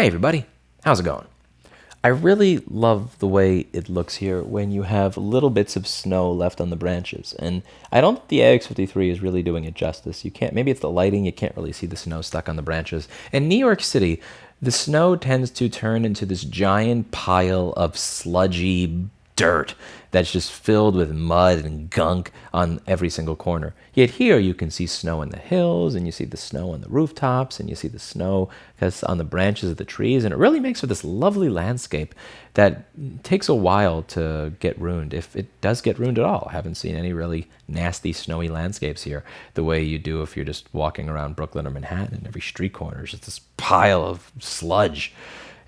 Hey everybody, how's it going? I really love the way it looks here when you have little bits of snow left on the branches. And I don't think the AX53 is really doing it justice. You can't, maybe it's the lighting, you can't really see the snow stuck on the branches. In New York City, the snow tends to turn into this giant pile of sludgy dirt that's just filled with mud and gunk on every single corner. Yet here you can see snow in the hills, and you see the snow on the rooftops, and you see the snow on the branches of the trees, and it really makes for this lovely landscape that takes a while to get ruined, if it does get ruined at all. I haven't seen any really nasty snowy landscapes here the way you do if you're just walking around Brooklyn or Manhattan, and every street corner is just this pile of sludge.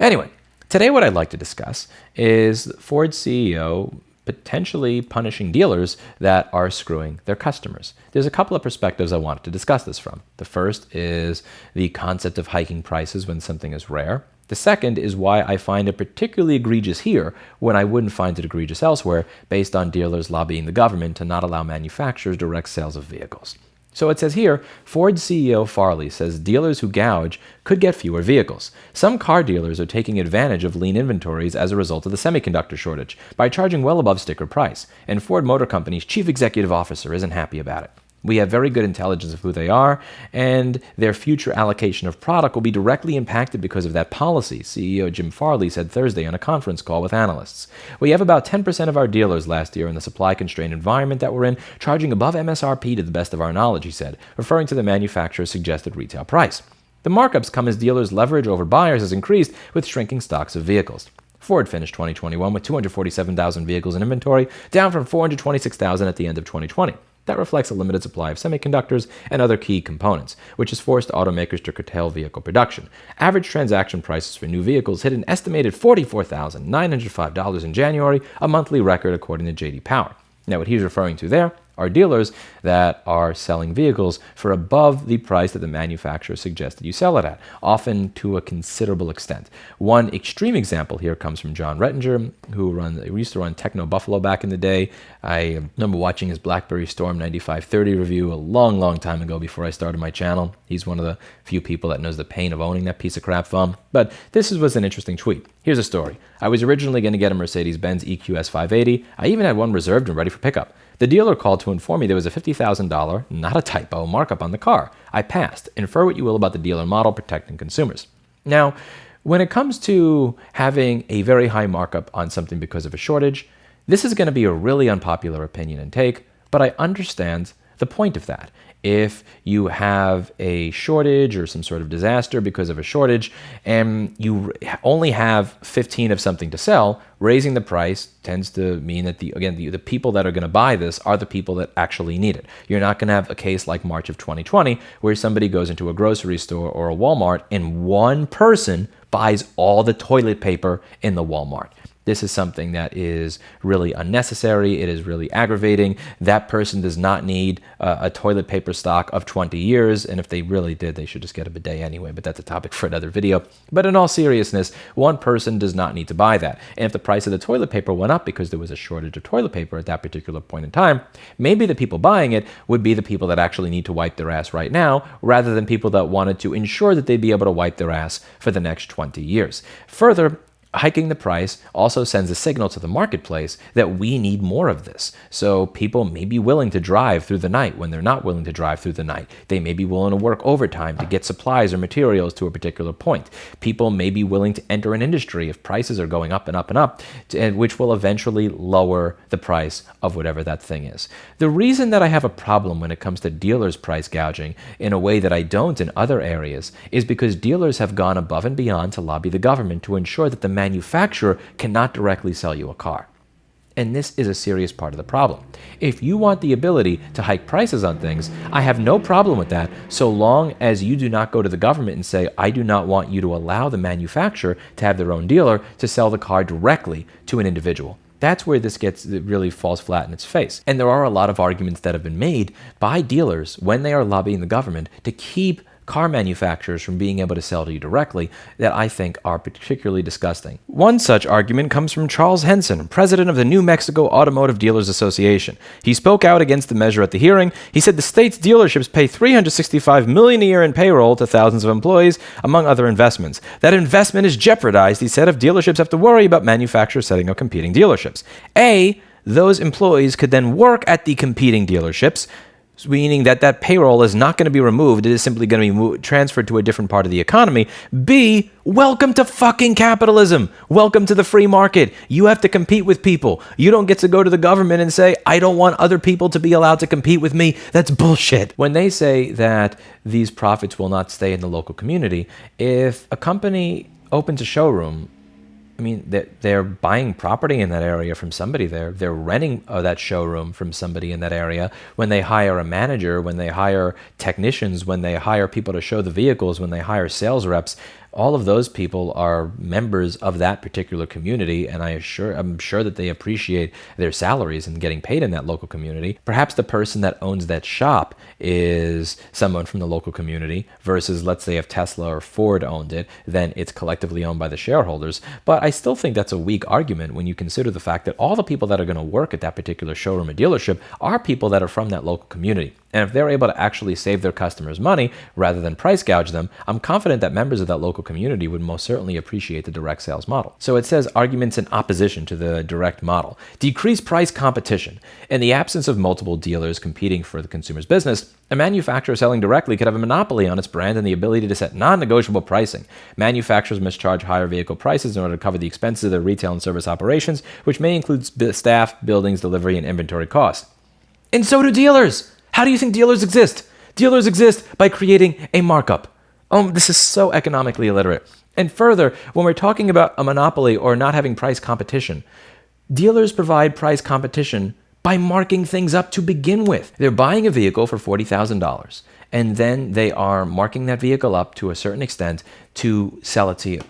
Anyway, today what I'd like to discuss is Ford's CEO potentially punishing dealers that are screwing their customers. There's a couple of perspectives I wanted to discuss this from. The first is the concept of hiking prices when something is rare. The second is why I find it particularly egregious here when I wouldn't find it egregious elsewhere, based on dealers lobbying the government to not allow manufacturers direct sales of vehicles. So it says here, Ford CEO Farley says dealers who gouge could get fewer vehicles. Some car dealers are taking advantage of lean inventories as a result of the semiconductor shortage by charging well above sticker price, and Ford Motor Company's chief executive officer isn't happy about it. We have very good intelligence of who they are, and their future allocation of product will be directly impacted because of that policy, CEO Jim Farley said Thursday on a conference call with analysts. We have about 10% of our dealers last year in the supply-constrained environment that we're in, charging above MSRP to the best of our knowledge, he said, referring to the manufacturer's suggested retail price. The markups come as dealers' leverage over buyers has increased with shrinking stocks of vehicles. Ford finished 2021 with 247,000 vehicles in inventory, down from 426,000 at the end of 2020. That reflects a limited supply of semiconductors and other key components, which has forced automakers to curtail vehicle production. Average transaction prices for new vehicles hit an estimated $44,905 in January, a monthly record according to J.D. Power. Now, what he's referring to there are dealers that are selling vehicles for above the price that the manufacturer suggested you sell it at, often to a considerable extent. One extreme example here comes from John Rettinger, who used to run Techno Buffalo back in the day. I remember watching his BlackBerry Storm 9530 review a long, long time ago before I started my channel. He's one of the few people that knows the pain of owning that piece of crap phone. But this was an interesting tweet. Here's a story. I was originally going to get a Mercedes-Benz EQS 580. I even had one reserved and ready for pickup. The dealer called to inform me there was a $50,000, not a typo, markup on the car. I passed. Infer what you will about the dealer model protecting consumers. Now, when it comes to having a very high markup on something because of a shortage, this is going to be a really unpopular opinion and take, but I understand the point of that. If you have a shortage or some sort of disaster because of a shortage and you only have 15 of something to sell, raising the price tends to mean that the people that are going to buy this are the people that actually need it. You're not going to have a case like March of 2020 where somebody goes into a grocery store or a Walmart and one person buys all the toilet paper in the Walmart. This is something that is really unnecessary. It is really aggravating. That person does not need a toilet paper stock of 20 years. And if they really did, they should just get a bidet anyway. But that's a topic for another video. But in all seriousness, one person does not need to buy that. And if the price of the toilet paper went up because there was a shortage of toilet paper at that particular point in time, maybe the people buying it would be the people that actually need to wipe their ass right now, rather than people that wanted to ensure that they'd be able to wipe their ass for the next 20 years. Further, hiking the price also sends a signal to the marketplace that we need more of this. So people may be willing to drive through the night when they're not willing to drive through the night. They may be willing to work overtime to get supplies or materials to a particular point. People may be willing to enter an industry if prices are going up and up and up, which will eventually lower the price of whatever that thing is. The reason that I have a problem when it comes to dealers price gouging in a way that I don't in other areas is because dealers have gone above and beyond to lobby the government to ensure that the manufacturer cannot directly sell you a car. And this is a serious part of the problem. If you want the ability to hike prices on things, I have no problem with that, so long as you do not go to the government and say, I do not want you to allow the manufacturer to have their own dealer to sell the car directly to an individual. That's where it really falls flat in its face. And there are a lot of arguments that have been made by dealers when they are lobbying the government to keep car manufacturers from being able to sell to you directly that I think are particularly disgusting. One such argument comes from Charles Henson, president of the New Mexico Automotive Dealers Association. He spoke out against the measure at the hearing. He said the state's dealerships pay $365 million a year in payroll to thousands of employees, among other investments. That investment is jeopardized, he said, if dealerships have to worry about manufacturers setting up competing dealerships. Those employees could then work at the competing dealerships, meaning that payroll is not going to be removed. It is simply going to be transferred to a different part of the economy. B, welcome to fucking capitalism. Welcome to the free market. You have to compete with people. You don't get to go to the government and say, I don't want other people to be allowed to compete with me. That's bullshit. When they say that these profits will not stay in the local community, if a company opens a showroom, I mean, they're buying property in that area from somebody there. They're renting that showroom from somebody in that area. When they hire a manager, when they hire technicians, when they hire people to show the vehicles, when they hire sales reps, all of those people are members of that particular community, and I'm sure that they appreciate their salaries and getting paid in that local community. Perhaps the person that owns that shop is someone from the local community versus, let's say, if Tesla or Ford owned it, then it's collectively owned by the shareholders. But I still think that's a weak argument when you consider the fact that all the people that are going to work at that particular showroom or dealership are people that are from that local community. And if they're able to actually save their customers money rather than price gouge them, I'm confident that members of that local community would most certainly appreciate the direct sales model. So it says arguments in opposition to the direct model. Decrease price competition. In the absence of multiple dealers competing for the consumer's business, a manufacturer selling directly could have a monopoly on its brand and the ability to set non-negotiable pricing. Manufacturers must charge higher vehicle prices in order to cover the expenses of their retail and service operations, which may include staff, buildings, delivery, and inventory costs. And so do dealers. How do you think dealers exist? Dealers exist by creating a markup. This is so economically illiterate. And further, when we're talking about a monopoly or not having price competition, dealers provide price competition by marking things up to begin with. They're buying a vehicle for $40,000, and then they are marking that vehicle up to a certain extent to sell it to you.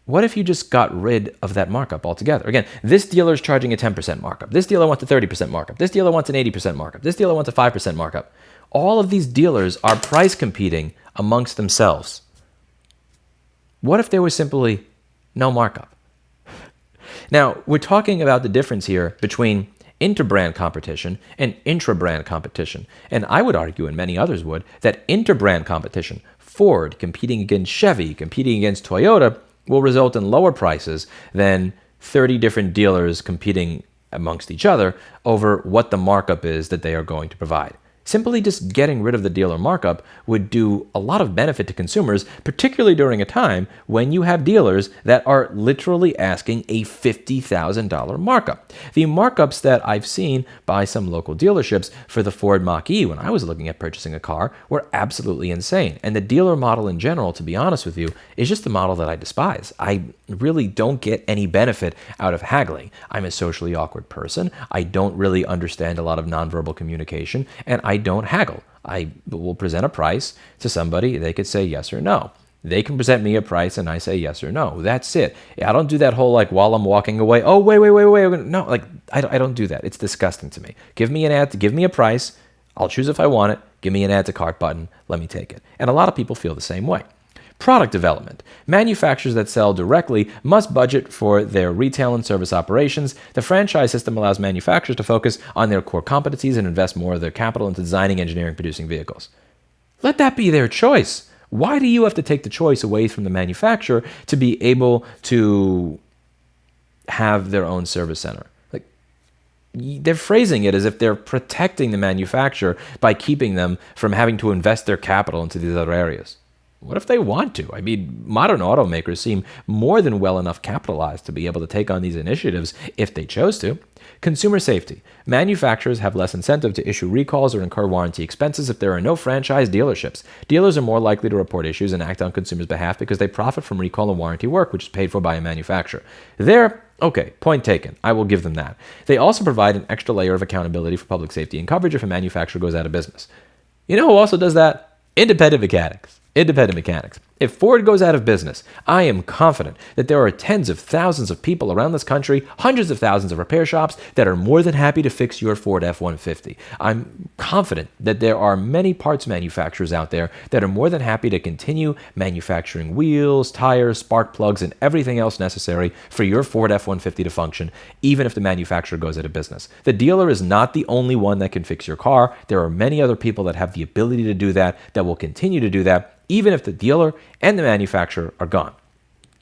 What if you just got rid of that markup altogether? Again, this dealer is charging a 10% markup. This dealer wants a 30% markup. This dealer wants an 80% markup. This dealer wants a 5% markup. All of these dealers are price competing amongst themselves. What if there was simply no markup? Now, we're talking about the difference here between interbrand competition and intrabrand competition. And I would argue, and many others would, that interbrand competition, Ford competing against Chevy, competing against Toyota, will result in lower prices than 30 different dealers competing amongst each other over what the markup is that they are going to provide. Simply just getting rid of the dealer markup would do a lot of benefit to consumers, particularly during a time when you have dealers that are literally asking a $50,000 markup. The markups that I've seen by some local dealerships for the Ford Mach-E when I was looking at purchasing a car were absolutely insane. And the dealer model in general, to be honest with you, is just the model that I despise. I really don't get any benefit out of haggling. I'm a socially awkward person. I don't really understand a lot of nonverbal communication, and I don't haggle. I will present a price to somebody. They could say yes or no. They can present me a price and I say yes or no. That's it. I don't do that whole like while I'm walking away, oh, wait. No, like I don't do that. It's disgusting to me. Give me an ad, give me a price. I'll choose if I want it. Give me an add to cart button. Let me take it. And a lot of people feel the same way. Product development. Manufacturers that sell directly must budget for their retail and service operations. The franchise system allows manufacturers to focus on their core competencies and invest more of their capital into designing, engineering, producing vehicles. Let that be their choice. Why do you have to take the choice away from the manufacturer to be able to have their own service center? Like, they're phrasing it as if they're protecting the manufacturer by keeping them from having to invest their capital into these other areas. What if they want to? I mean, modern automakers seem more than well enough capitalized to be able to take on these initiatives if they chose to. Consumer safety. Manufacturers have less incentive to issue recalls or incur warranty expenses if there are no franchise dealerships. Dealers are more likely to report issues and act on consumers' behalf because they profit from recall and warranty work, which is paid for by a manufacturer. Okay, point taken. I will give them that. They also provide an extra layer of accountability for public safety and coverage if a manufacturer goes out of business. You know who also does that? Independent mechanics. If Ford goes out of business, I am confident that there are tens of thousands of people around this country, hundreds of thousands of repair shops that are more than happy to fix your Ford F-150. I'm confident that there are many parts manufacturers out there that are more than happy to continue manufacturing wheels, tires, spark plugs, and everything else necessary for your Ford F-150 to function, even if the manufacturer goes out of business. The dealer is not the only one that can fix your car. There are many other people that have the ability to do that, that will continue to do that, even if the dealer and the manufacturer are gone.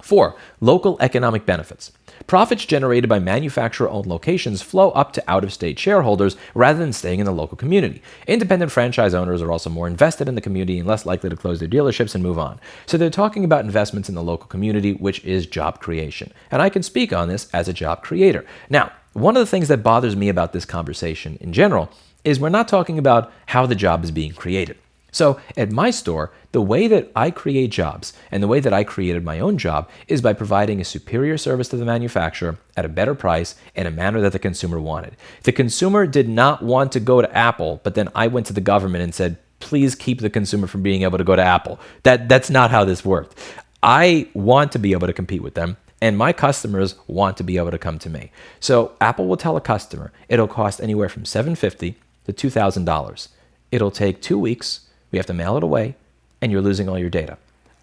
4. Local economic benefits. Profits generated by manufacturer-owned locations flow up to out-of-state shareholders rather than staying in the local community. Independent franchise owners are also more invested in the community and less likely to close their dealerships and move on. So they're talking about investments in the local community, which is job creation. And I can speak on this as a job creator. Now, one of the things that bothers me about this conversation in general is we're not talking about how the job is being created. So at my store, the way that I create jobs and the way that I created my own job is by providing a superior service to the manufacturer at a better price in a manner that the consumer wanted. The consumer did not want to go to Apple, but then I went to the government and said, please keep the consumer from being able to go to Apple. That's not how this worked. I want to be able to compete with them, and my customers want to be able to come to me. So Apple will tell a customer it'll cost anywhere from $750 to $2,000. It'll take 2 weeks. We have to mail it away, and you're losing all your data.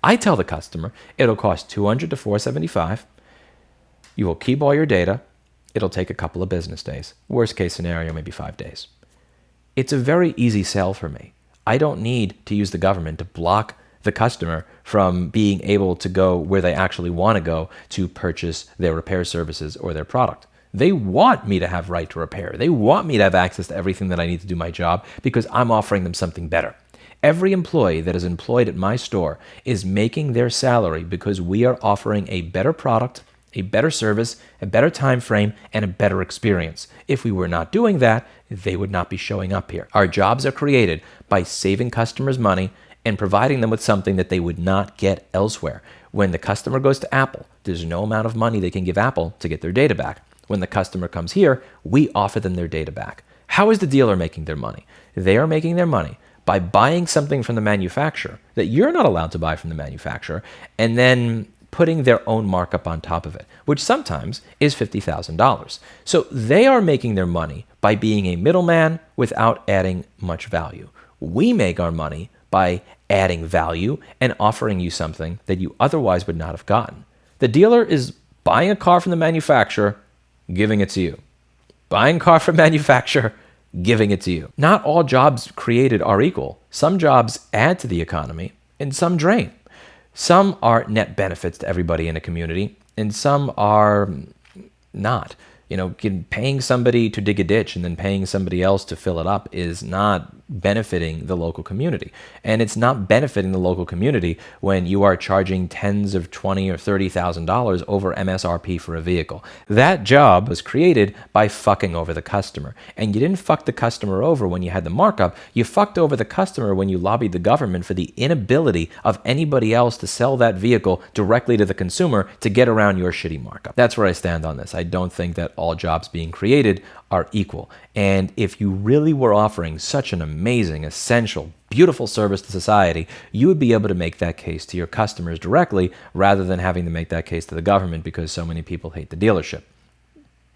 I tell the customer it'll cost $200 to $475. You will keep all your data. It'll take a couple of business days. Worst case scenario, maybe 5 days. It's a very easy sell for me. I don't need to use the government to block the customer from being able to go where they actually want to go to purchase their repair services or their product. They want me to have right to repair. They want me to have access to everything that I need to do my job because I'm offering them something better. Every employee that is employed at my store is making their salary because we are offering a better product, a better service, a better time frame, and a better experience. If we were not doing that, they would not be showing up here. Our jobs are created by saving customers money and providing them with something that they would not get elsewhere. When the customer goes to Apple, there's no amount of money they can give Apple to get their data back. When the customer comes here, we offer them their data back. How is the dealer making their money? They are making their money by buying something from the manufacturer that you're not allowed to buy from the manufacturer and then putting their own markup on top of it, which sometimes is $50,000. So they are making their money by being a middleman without adding much value. We make our money by adding value and offering you something that you otherwise would not have gotten. The dealer is buying a car from the manufacturer, giving it to you. Buying a car from manufacturer, giving it to you. Not all jobs created are equal. Some jobs add to the economy and some drain. Some are net benefits to everybody in a community and some are not. Paying somebody to dig a ditch and then paying somebody else to fill it up is not benefiting the local community. And it's not benefiting the local community when you are charging tens of $20,000 or $30,000 over MSRP for a vehicle. That job was created by fucking over the customer. And you didn't fuck the customer over when you had the markup. You fucked over the customer when you lobbied the government for the inability of anybody else to sell that vehicle directly to the consumer to get around your shitty markup. That's where I stand on this. I don't think that all jobs being created are equal. And if you really were offering such an amazing, essential, beautiful service to society, you would be able to make that case to your customers directly rather than having to make that case to the government because so many people hate the dealership.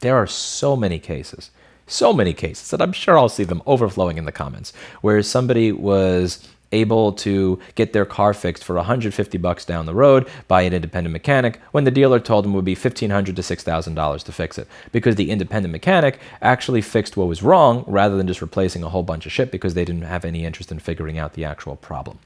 There are so many cases that I'm sure I'll see them overflowing in the comments where somebody was able to get their car fixed for $150 down the road by an independent mechanic when the dealer told them it would be $1,500 to $6,000 to fix it because the independent mechanic actually fixed what was wrong rather than just replacing a whole bunch of shit because they didn't have any interest in figuring out the actual problem.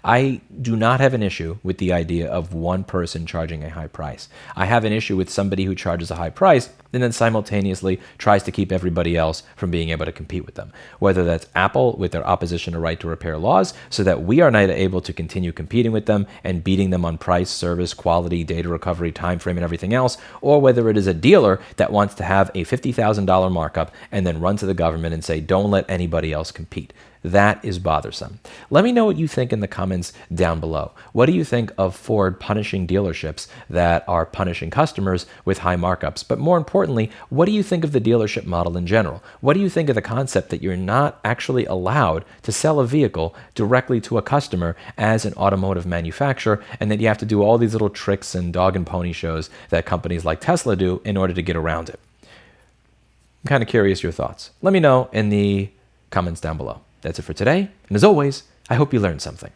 I do not have an issue with the idea of one person charging a high price. I have an issue with somebody who charges a high price and then simultaneously tries to keep everybody else from being able to compete with them. Whether that's Apple with their opposition to right to repair laws so that we are not able to continue competing with them and beating them on price, service, quality, data recovery, time frame, and everything else, or whether it is a dealer that wants to have a $50,000 markup and then run to the government and say, don't let anybody else compete. That is bothersome. Let me know what you think in the comments down below. What do you think of Ford punishing dealerships that are punishing customers with high markups? But more importantly, what do you think of the dealership model in general? What do you think of the concept that you're not actually allowed to sell a vehicle directly to a customer as an automotive manufacturer, and that you have to do all these little tricks and dog and pony shows that companies like Tesla do in order to get around it? I'm kind of curious your thoughts. Let me know in the comments down below. That's it for today, and as always, I hope you learned something.